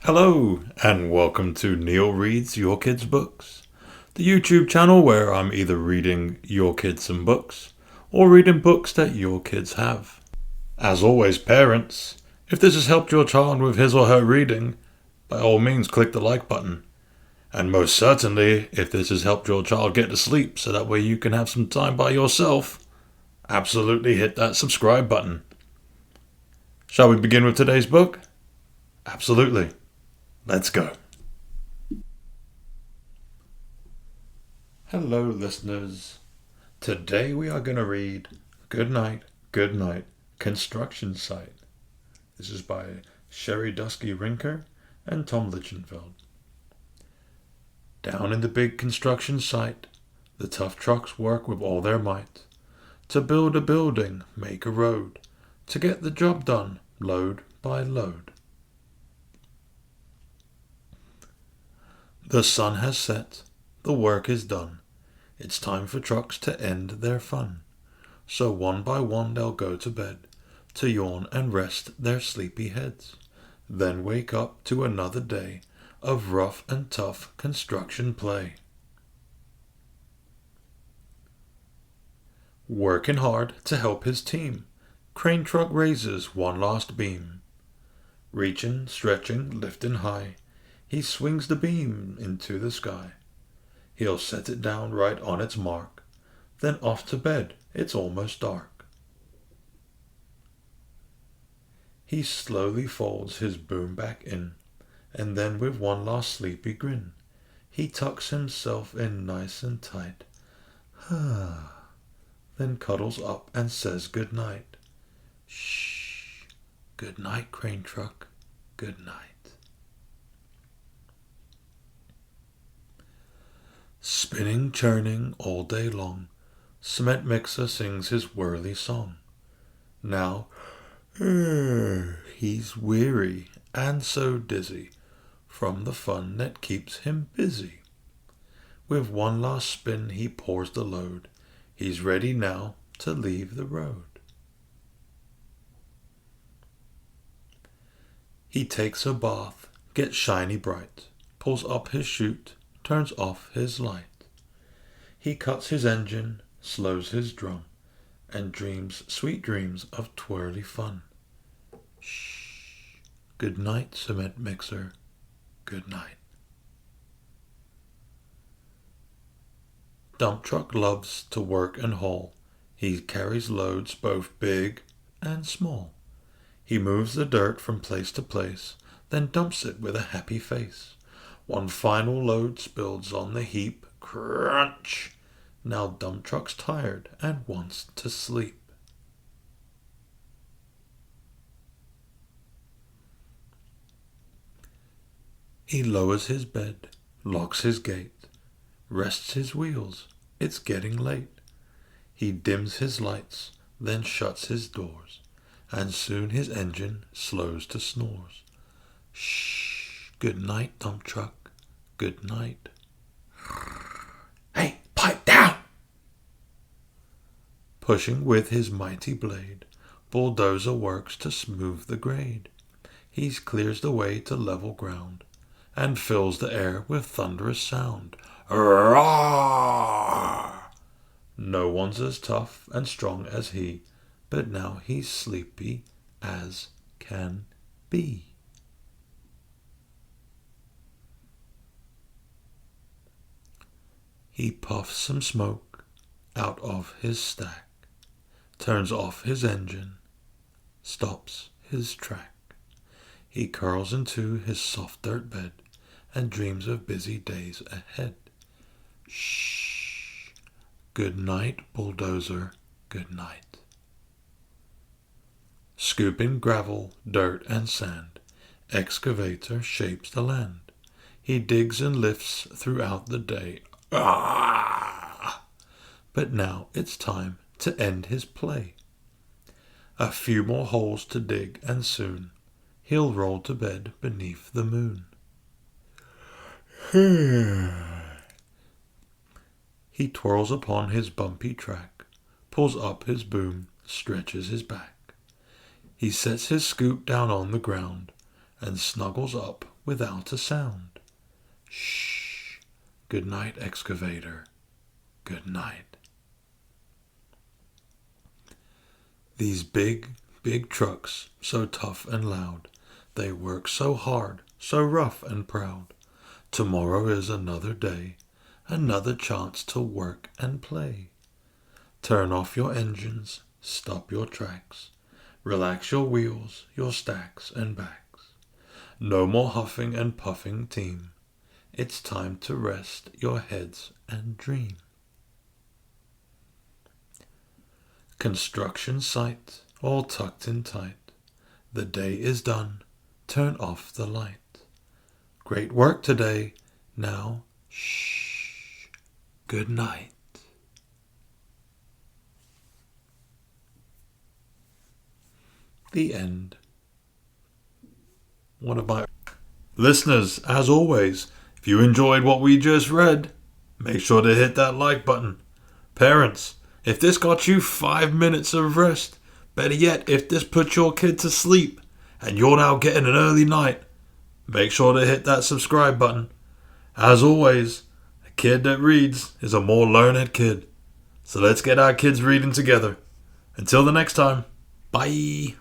Hello, and welcome to Neil Reads Your Kids' Books, the YouTube channel where I'm either reading your kids some books or reading books that your kids have. As always, parents, if this has helped your child with his or her reading, by all means click the like button. And most certainly, if this has helped your child get to sleep so that way you can have some time by yourself, absolutely hit that subscribe button. Shall we begin with today's book? Absolutely. Let's go. Hello, listeners. Today we are going to read Goodnight, Goodnight, Construction Site. This is by Sherri, Duskey, Rinker, and Tom Lichtenhl. Down in the big construction site, the tough trucks work with all their might to build a building, make a road, to get the job done, load by load. The sun has set, the work is done. It's time for trucks to end their fun. So one by one they'll go to bed, to yawn and rest their sleepy heads, then wake up to another day of rough and tough construction play. Working hard to help his team, crane truck raises one last beam. Reaching, stretching, lifting high, he swings the beam into the sky. He'll set it down right on its mark, then off to bed, it's almost dark. He slowly folds his boom back in, and then with one last sleepy grin, he tucks himself in nice and tight. Then cuddles up and says good night. Shh, good night, crane truck, good night. Spinning, churning all day long, cement mixer sings his whirly song. Now, he's weary and so dizzy from the fun that keeps him busy. With one last spin he pours the load. He's ready now to leave the road. He takes a bath, gets shiny bright, pulls up his chute, turns off his light. He cuts his engine, slows his drum, and dreams sweet dreams of twirly fun. Shh, good night, cement mixer, good night. Dump truck loves to work and haul. He carries loads both big and small. He moves the dirt from place to place, then dumps it with a happy face. One final load spills on the heap. Crunch! Now dump truck's tired and wants to sleep. He lowers his bed, locks his gate, rests his wheels. It's getting late. He dims his lights, then shuts his doors, and soon his engine slows to snores. Shh, good night, dump truck, good night. Hey, pipe down! Pushing with his mighty blade, bulldozer works to smooth the grade. He clears the way to level ground, and fills the air with thunderous sound. Roar! No one's as tough and strong as he, but now he's sleepy as can be. He puffs some smoke out of his stack, turns off his engine, stops his track. He curls into his soft dirt bed and dreams of busy days ahead. Shh, good night, bulldozer, good night. Scooping gravel, dirt, and sand, excavator shapes the land. He digs and lifts throughout the day. But now it's time to end his play. A few more holes to dig, and soon he'll roll to bed beneath the moon. He twirls upon his bumpy track, pulls up his boom, stretches his back. He sets his scoop down on the ground and snuggles up without a sound. Shh. Good night, excavator. Good night. These big, big trucks, so tough and loud, they work so hard, so rough and proud. Tomorrow is another day, another chance to work and play. Turn off your engines, stop your tracks, relax your wheels, your stacks and backs. No more huffing and puffing, team. It's time to rest your heads and dream. Construction site, all tucked in tight. The day is done, turn off the light. Great work today, now shh, good night. The end. One of my listeners, as always, if you enjoyed what we just read, make sure to hit that like button. Parents, if this got you 5 minutes of rest, better yet, if this put your kid to sleep and you're now getting an early night, make sure to hit that subscribe button. As always, a kid that reads is a more learned kid. So let's get our kids reading together. Until the next time, bye.